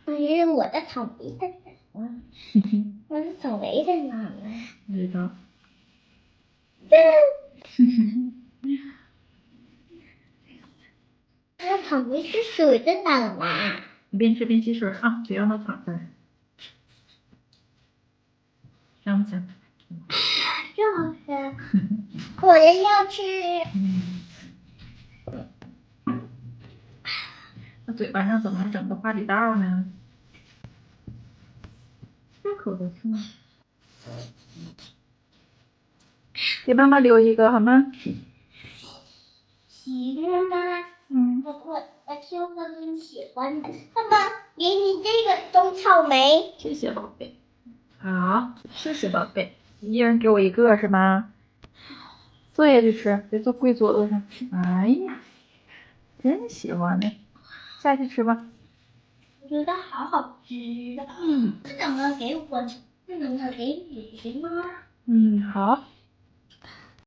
是我的草莓的人，我是草莓的妈妈。知道。那草莓是水的妈妈。你边吃边吸水啊，别让它淌出来。香不香？真好吃。我也要吃。那嘴巴上怎么整个花里道呢？这口都是。给妈妈留一个好吗？行吗？我挑个你喜欢的。妈妈，给你这个种草莓。谢谢宝贝。好，谢谢宝贝。一人给我一个是吗？坐下去吃，别坐跪桌子上。哎呀，真喜欢呢。下去吃吧。我觉得好好吃的。这两个给我，这两个给你吗？好。